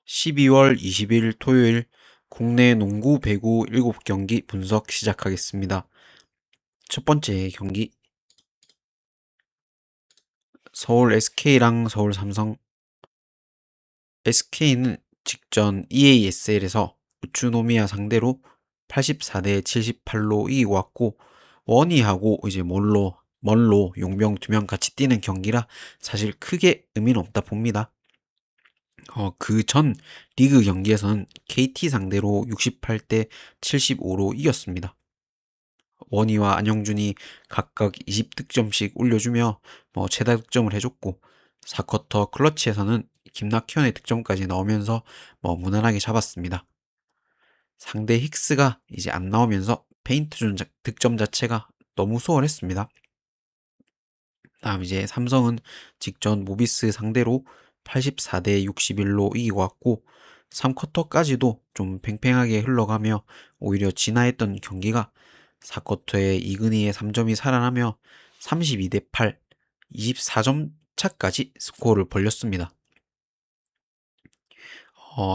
12월 20일 토요일 국내 농구 배구 7경기 분석 시작하겠습니다. 첫 번째 경기 서울 SK랑 서울 삼성. SK는 직전 EASL에서 우츠노미야 상대로 84대 78로 이기고 왔고, 원희하고 이제 먼로 용병 2명 같이 뛰는 경기라 사실 크게 의미는 없다 봅니다. 그 전 리그 경기에서는 KT 상대로 68대 75로 이겼습니다. 원희와 안영준이 각각 20득점씩 올려주며 최다 득점을 해줬고, 4쿼터 클러치에서는 김낙현의 득점까지 넣으면서 무난하게 잡았습니다. 상대 힉스가 이제 안 나오면서 페인트 준 득점 자체가 너무 수월했습니다. 다음 이제 삼성은 직전 모비스 상대로 84대 61로 이기고 왔고, 3쿼터까지도 좀 팽팽하게 흘러가며 오히려 진화했던 경기가 4쿼터에 이근희의 3점이 살아나며 32대 8, 24점 차까지 스코어를 벌렸습니다.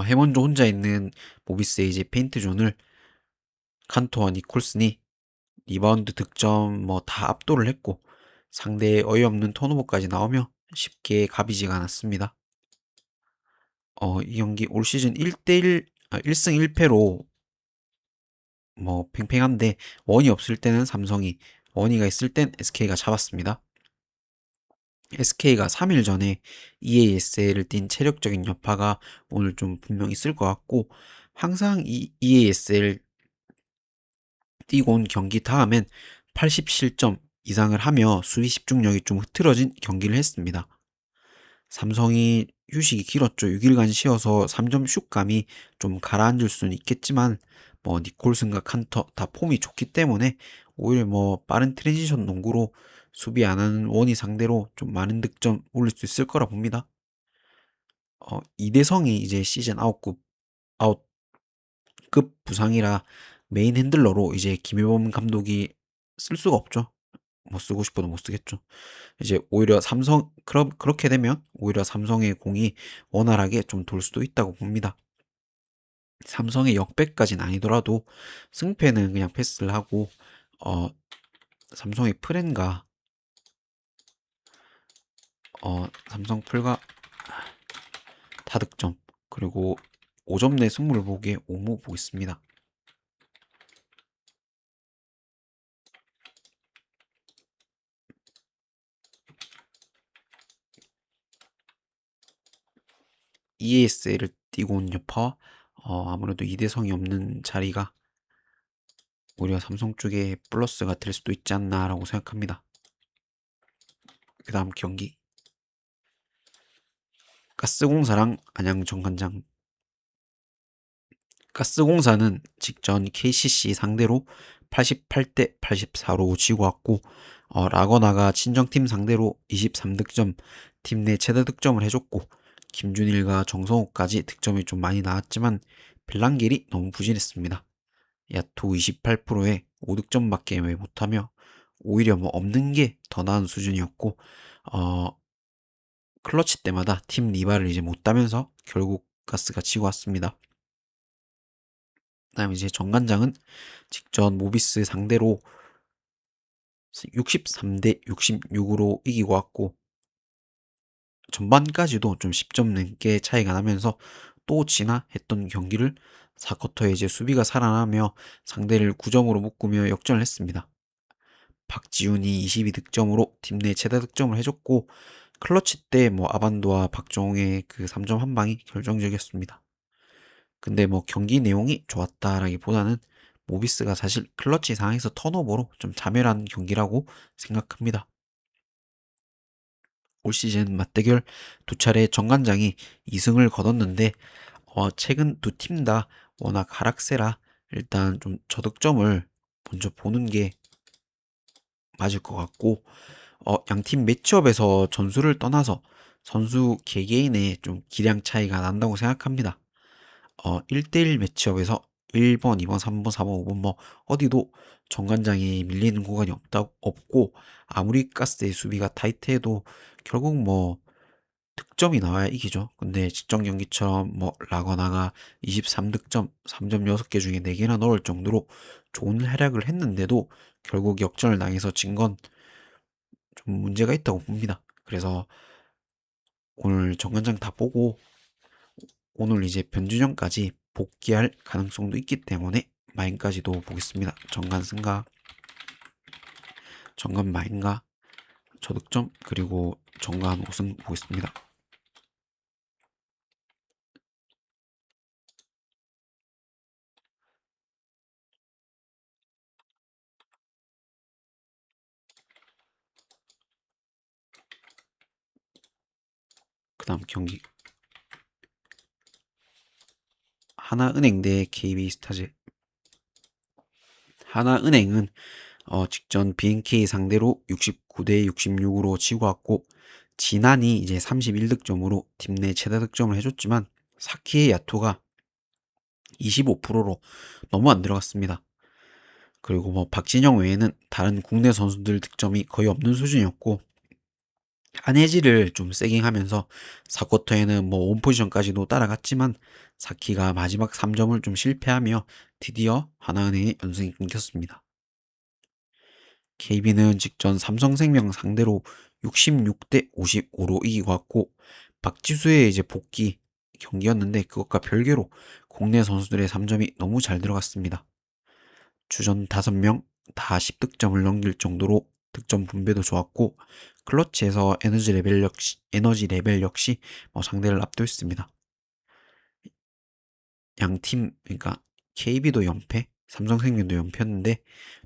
해먼조 혼자 있는 모비스의 이제 페인트 존을 칸토와 니콜슨이 리바운드 득점 다 압도를 했고, 상대의 어이없는 턴오버까지 나오며 쉽게 가비지가 않았습니다. 이 경기 올 시즌 1대1, 1승 1패로 팽팽한데, 원이 없을 때는 삼성이, 원이가 있을 땐 SK가 잡았습니다. SK가 3일 전에 EASL을 뛴 체력적인 여파가 오늘 좀 분명 있을 것 같고, 항상 이 EASL 뛰고 온 경기 다음엔 80실점 이상을 하며 수비 집중력이 좀 흐트러진 경기를 했습니다. 삼성이 휴식이 길었죠. 6일간 쉬어서 3점 슛감이 좀 가라앉을 수는 있겠지만, 니콜슨과 칸터 다 폼이 좋기 때문에 오히려 빠른 트랜지션 농구로 수비 안 하는 원이 상대로 좀 많은 득점 올릴 수 있을 거라 봅니다. 이대성이 이제 시즌 아웃급 부상이라 메인 핸들러로 이제 김효범 감독이 쓸 수가 없죠. 쓰고 싶어도 못 쓰겠죠. 이제 오히려 그렇게 되면 오히려 삼성의 공이 원활하게 좀 돌 수도 있다고 봅니다. 삼성의 역배까지는 아니더라도 승패는 그냥 패스를 하고, 어, 삼성의 프렌과, 삼성 풀과 다득점, 그리고 5점 내 승부를 보기에 오무 보겠습니다. EASL을 뛰고 온 여파, 아무래도 이대성이 없는 자리가 오히려 삼성 쪽에 플러스가 될 수도 있지 않나라고 생각합니다. 그 다음 경기 가스공사랑 안양 정관장. 가스공사는 직전 KCC 상대로 88대 84로 지고 왔고, 라거나가 친정팀 상대로 23득점, 팀 내 최다 득점을 해줬고, 김준일과 정성호까지 득점이 좀 많이 나왔지만 벨랑길이 너무 부진했습니다. 야투 28%에 5득점밖에 못하며 오히려 없는 게 더 나은 수준이었고, 어, 클러치 때마다 팀 리바를 이제 못 따면서 결국 가스가 지고 왔습니다. 그다음 이제 정관장은 직전 모비스 상대로 63대 66으로 이기고 왔고, 전반까지도 좀 10점 넘게 차이가 나면서 또 지나 했던 경기를 4쿼터에 이제 수비가 살아나며 상대를 9점으로 묶으며 역전을 했습니다. 박지훈이 22득점으로 팀 내 최다 득점을 해줬고, 클러치 때 아반도와 박정웅의 그 3점 한 방이 결정적이었습니다. 근데 경기 내용이 좋았다라기보다는 모비스가 사실 클러치 상황에서 턴오버로 좀 자멸한 경기라고 생각합니다. 올 시즌 맞대결 두 차례 정관장이 2승을 거뒀는데, 최근 두 팀 다 워낙 하락세라 일단 좀 저득점을 먼저 보는 게 맞을 것 같고, 양팀 매치업에서 전술을 떠나서 선수 개개인의 좀 기량 차이가 난다고 생각합니다. 1대1 매치업에서 1번, 2번, 3번, 4번, 5번 어디도 정관장이 밀리는 구간이 없고, 아무리 가스의 수비가 타이트해도 결국 득점이 나와야 이기죠. 근데 직전 경기처럼 뭐 라거나가 23득점, 3점 6개 중에 4개나 넣을 정도로 좋은 활약을 했는데도 결국 역전을 당해서 진 건 좀 문제가 있다고 봅니다. 그래서 오늘 정관장 다 보고 오늘 이제 변준영까지 복귀할 가능성도 있기 때문에 마인까지도 보겠습니다. 정관 승가, 정관 마인가, 저득점 그리고 정관 우승 보겠습니다. 그 다음 경기 하나은행 대 KB스타즈. 하나은행은 직전 BNK 상대로 69대 66으로 지고 왔고 진한이 이제 31득점으로 팀 내 최다 득점을 해줬지만 사키의 야투가 25%로 너무 안 들어갔습니다. 그리고 뭐 박진영 외에는 다른 국내 선수들 득점이 거의 없는 수준이었고 안해지를 좀 세깅하면서 4쿼터에는 뭐 원포지션까지도 따라갔지만 사키가 마지막 3점을 좀 실패하며 드디어 하나은행의 연승이 끊겼습니다. KB는 직전 삼성생명 상대로 66대 55로 이기고 왔고 박지수의 이제 복귀 경기였는데 그것과 별개로 국내 선수들의 3점이 너무 잘 들어갔습니다. 주전 5명 다 10득점을 넘길 정도로 득점 분배도 좋았고 클러치에서 에너지 레벨 역시 뭐 상대를 압도했습니다. 양팀 그러니까 KB도 연패, 삼성생명도 연패였는데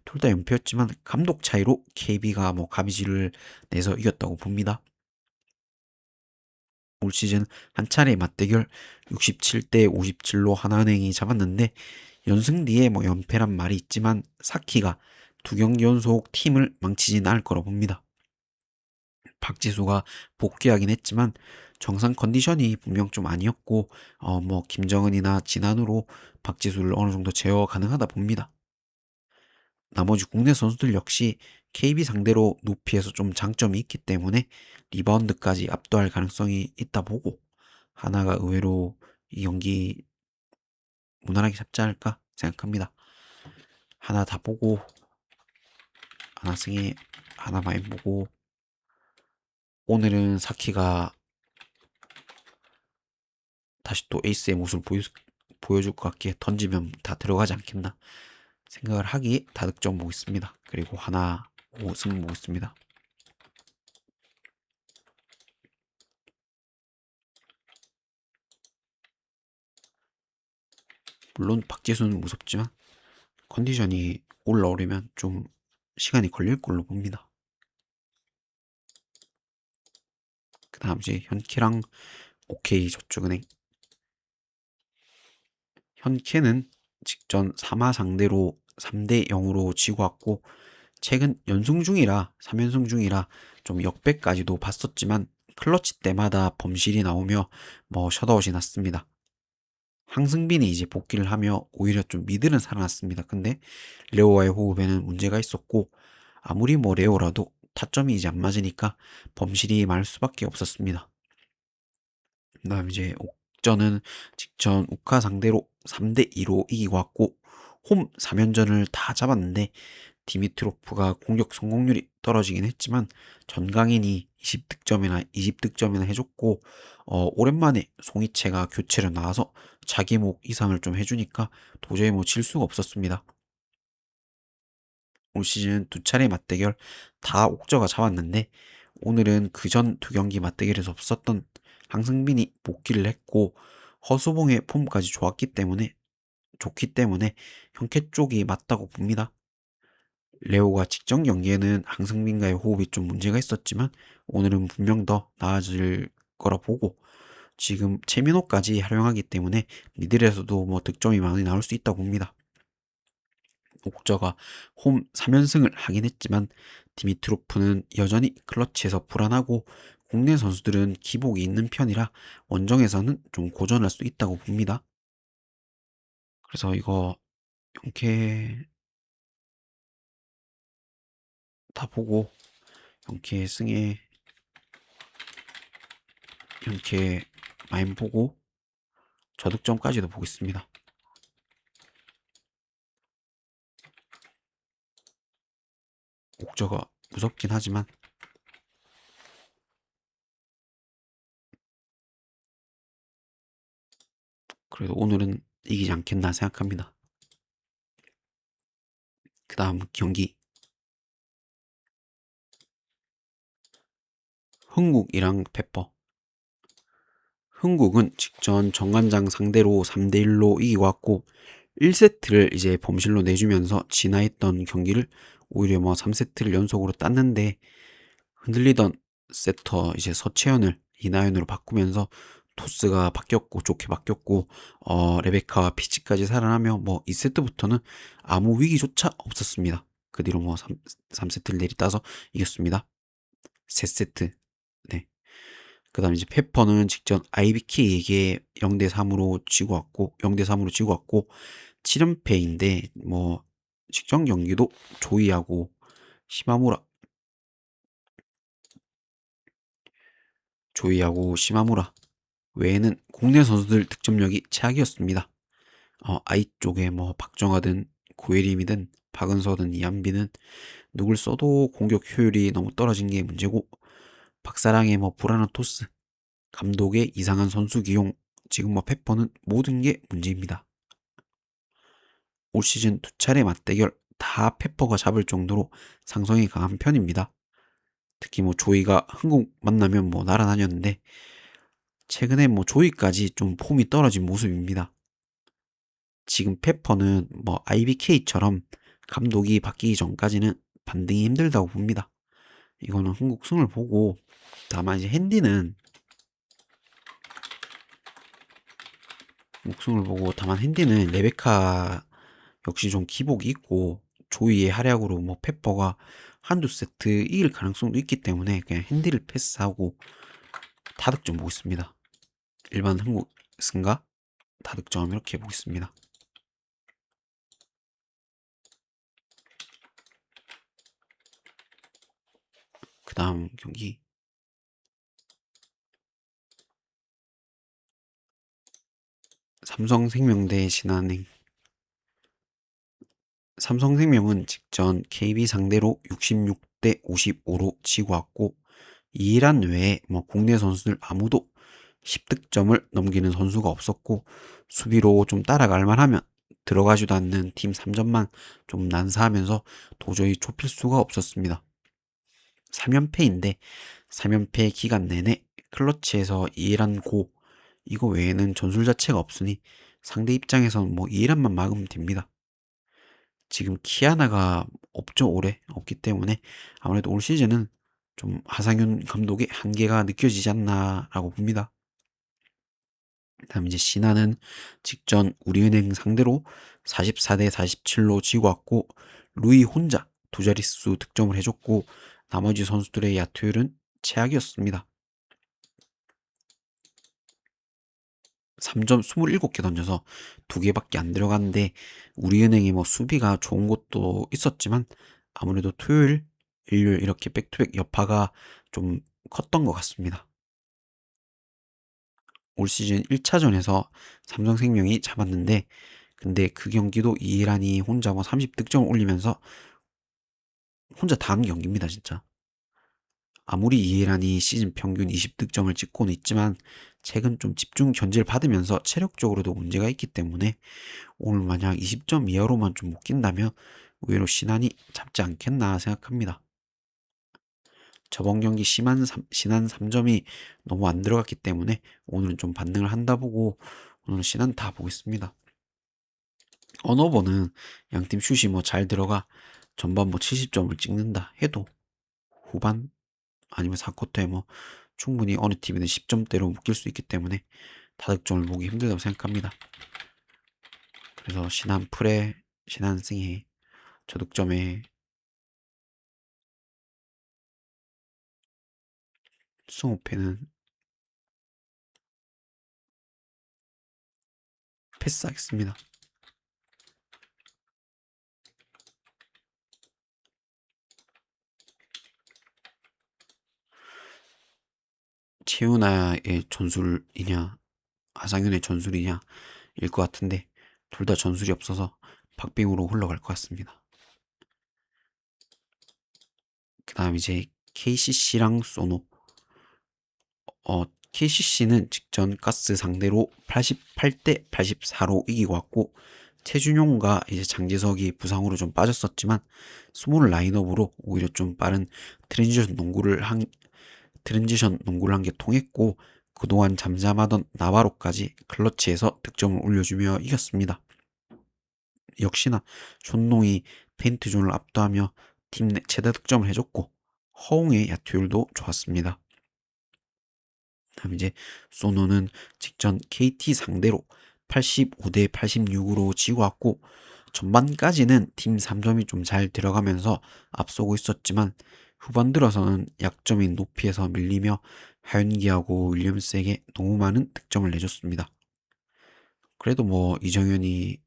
둘 다 연패였지만 감독 차이로 KB가 뭐 가비질을 내서 이겼다고 봅니다. 올 시즌 한 차례 맞대결 67대 57로 하나은행이 잡았는데 연승 뒤에 뭐 연패란 말이 있지만 사키가 2경기 연속 팀을 망치진 않을 거라 봅니다. 박지수가 복귀하긴 했지만 정상 컨디션이 분명 좀 아니었고 뭐 김정은이나 진한으로 박지수를 어느 정도 제어 가능하다 봅니다. 나머지 국내 선수들 역시 KB 상대로 높이에서 좀 장점이 있기 때문에 리바운드까지 압도할 가능성이 있다 보고 하나가 의외로 이 경기 무난하게 잡지 않을까 생각합니다. 하나 다 보고 하나 승에 하나 많이 보고 오늘은 사키가 다시 또 에이스의 모습을 보여줄 것 같기에 던지면 다 들어가지 않겠나 생각을 하기에 다득점 보겠습니다. 그리고 하나 5승 보겠습니다. 물론 박지수는 무섭지만 컨디션이 올라오려면 좀 시간이 걸릴 걸로 봅니다. 그 다음 이제 현키랑 OK 저축은행. 현캐는 직전 3하 상대로 3대 0으로 지고 왔고 최근 연승 중이라 3연승 중이라 좀 역배까지도 봤었지만 클러치 때마다 범실이 나오며 뭐 셧아웃이 났습니다. 황승빈이 이제 복귀를 하며 오히려 좀 미들은 살아났습니다. 근데 레오와의 호흡에는 문제가 있었고 아무리 뭐 레오라도 타점이 이제 안 맞으니까 범실이 많을 수밖에 없었습니다. 그다음 이제 옥전은 직전 우카 상대로 3대 2로 이기고 왔고 홈 3연전을 다 잡았는데 디미트로프가 공격 성공률이 떨어지긴 했지만 전강인이 20득점이나 20득점이나 해줬고 오랜만에 송이채가 교체로 나와서 자기 목 이상을 좀 해주니까 도저히 뭐 질 수가 없었습니다. 올 시즌 두 차례 맞대결 다 옥저가 잡았는데 오늘은 그 전 두 경기 맞대결에서 없었던 황승빈이 복귀를 했고 허수봉의 폼까지 좋기 때문에 형캐 쪽이 맞다고 봅니다. 레오가 직전 경기에는 황승빈과의 호흡이 좀 문제가 있었지만 오늘은 분명 더 나아질 거라 보고 지금 최민호까지 활용하기 때문에 미들에서도 뭐 득점이 많이 나올 수 있다고 봅니다. 옥저가 홈 3연승을 하긴 했지만 디미트로프는 여전히 클러치에서 불안하고 국내 선수들은 기복이 있는 편이라 원정에서는 좀 고전할 수 있다고 봅니다. 그래서 이거 영케 다 보고 영케 승에 이렇게 많이 보고 저득점까지도 보겠습니다. 옥저가 무섭긴 하지만 그래도 오늘은 이기지 않겠나 생각합니다. 그 다음 경기 흥국이랑 페퍼. 흥국은 직전 정관장 상대로 3대1로 이기고 왔고 1세트를 이제 범실로 내주면서 진화했던 경기를 오히려 뭐 3세트를 연속으로 땄는데 흔들리던 세터 이제 서채연을 이나연으로 바꾸면서 토스가 바뀌었고 좋게 바뀌었고 레베카와 피치까지 살아나며 뭐 2세트부터는 아무 위기조차 없었습니다. 그 뒤로 뭐 3세트를 내리따서 이겼습니다. 3세트. 네. 그 다음 이제 페퍼는 직전 IBK에게 0대3으로 지고 왔고 0대3으로 지고 왔고 7연패인데 뭐 직전 경기도 조이하고 시마무라 조이하고 시마무라 외에는 국내 선수들 득점력이 최악이었습니다. 아이 쪽에 뭐 박정하든 고예림이든 박은서든 이한비는 누굴 써도 공격 효율이 너무 떨어진 게 문제고 박사랑의 뭐 불안한 토스 감독의 이상한 선수 기용 지금 뭐 페퍼는 모든 게 문제입니다. 올 시즌 두 차례 맞대결 다 페퍼가 잡을 정도로 상성이 강한 편입니다. 특히 뭐 조이가 흥국 만나면 뭐 날아다녔는데 최근에 뭐 조이까지 좀 폼이 떨어진 모습입니다. 지금 페퍼는 뭐 IBK처럼 감독이 바뀌기 전까지는 반등이 힘들다고 봅니다. 이거는 흥국 승을 보고 다만 이제 핸디는 목승을 보고 다만 핸디는 레베카 역시 좀 기복이 있고 조이의 활약으로 뭐 페퍼가 한두 세트 이길 가능성도 있기 때문에 그냥 핸디를 패스하고 다득점 보겠습니다. 일반 한국 승가 다득점 이렇게 보겠습니다. 그 다음 경기 삼성생명 대 신한은행. 삼성생명은 직전 KB 상대로 66대 55로 지고 왔고 이란 외에 뭐 국내 선수들 아무도 10득점을 넘기는 선수가 없었고 수비로 좀 따라갈 만하면 들어가지도 않는 팀 3점만 좀 난사하면서 도저히 좁힐 수가 없었습니다. 3연패인데 3연패 기간 내내 클러치에서 이해란 고 이거 외에는 전술 자체가 없으니 상대 입장에선 뭐 이해란만 막으면 됩니다. 지금 키아나가 없죠 올해 없기 때문에 아무래도 올 시즌은 좀 하상윤 감독의 한계가 느껴지지 않나라고 봅니다. 다음 이제 신한은 직전 우리은행 상대로 44대 47로 지고 왔고 루이 혼자 두 자릿수 득점을 해줬고 나머지 선수들의 야투율은 최악이었습니다. 3점 27개 던져서 2개밖에 안 들어갔는데 우리은행이 뭐 수비가 좋은 것도 있었지만 아무래도 토요일, 일요일 이렇게 백투백 여파가 좀 컸던 것 같습니다. 올 시즌 1차전에서 삼성생명이 잡았는데 근데 그 경기도 이해란이 혼자 뭐 30득점을 올리면서 혼자 다 한 경기입니다 진짜. 아무리 이해란이 시즌 평균 20득점을 찍고는 있지만 최근 좀 집중 견제를 받으면서 체력적으로도 문제가 있기 때문에 오늘 만약 20점 이하로만 좀 못 낀다면 의외로 신한이 잡지 않겠나 생각합니다. 저번 경기 신한 3점이 너무 안 들어갔기 때문에 오늘은 좀 반등을 한다 보고 오늘은 신한 다 보겠습니다. 언어버는 양팀 슛이 뭐 잘 들어가 전반 뭐 70점을 찍는다 해도 후반 아니면 4쿼터에 뭐 충분히 어느 팀이든 10점대로 묶일 수 있기 때문에 다득점을 보기 힘들다고 생각합니다. 그래서 신한 풀에 신한 승에 저득점에 승호패는 패스하겠습니다. 태우나의 전술이냐, 하상현의 전술이냐, 일 것 같은데, 둘 다 전술이 없어서 박빙으로 흘러갈 것 같습니다. 그 다음 이제 KCC랑 소노. KCC는 직전 가스 상대로 88대 84로 이기고 왔고, 최준용과 이제 장지석이 부상으로 좀 빠졌었지만, 스몰 라인업으로 오히려 좀 빠른 트랜지션 농구를 한 게 통했고, 그동안 잠잠하던 나바로까지 클러치에서 득점을 올려주며 이겼습니다. 역시나 촌농이 페인트존을 압도하며 팀 내 최다 득점을 해줬고, 허웅의 야투율도 좋았습니다. 다음 이제 소노는 직전 KT 상대로 85대 86으로 지고 왔고, 전반까지는 팀 3점이 좀 잘 들어가면서 앞서고 있었지만, 후반 들어서는 약점인 높이에서 밀리며 하윤기하고 윌리엄스에게 너무 많은 득점을 내줬습니다. 그래도 뭐 이정현의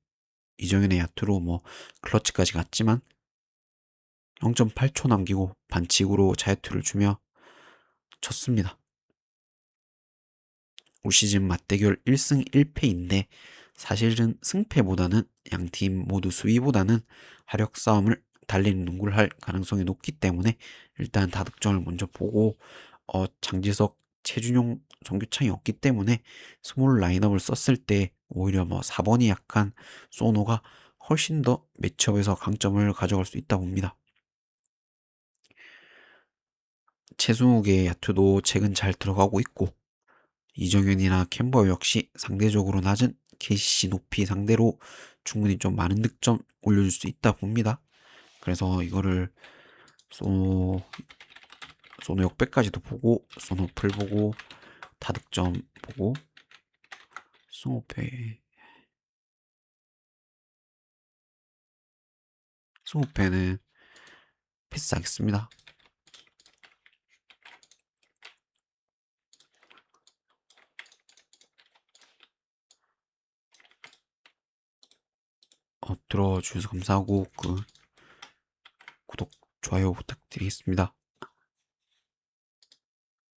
야투로 뭐 클러치까지 갔지만 0.8초 남기고 반칙으로 자유투를 주며 졌습니다. 올 시즌 맞대결 1승 1패인데, 사실은 승패보다는 양팀 모두 수위보다는 화력 싸움을 달리는 농구를 할 가능성이 높기 때문에 일단 다득점을 먼저 보고, 장지석, 최준용, 정규창이 없기 때문에 스몰 라인업을 썼을 때 오히려 뭐 4번이 약한 소노가 훨씬 더 매치업에서 강점을 가져갈 수 있다 봅니다. 최승욱의 야투도 최근 잘 들어가고 있고, 이정현이나 캠버 역시 상대적으로 낮은 KCC 높이 상대로 충분히 좀 많은 득점 올려줄 수 있다 봅니다. 그래서 이거를 소노, 소노 역배까지도 보고, 소노 풀 보고, 다득점 보고, 스모페, 스모페는 패스하겠습니다. 들어주셔서 감사하고, 구독, 좋아요 부탁드리겠습니다.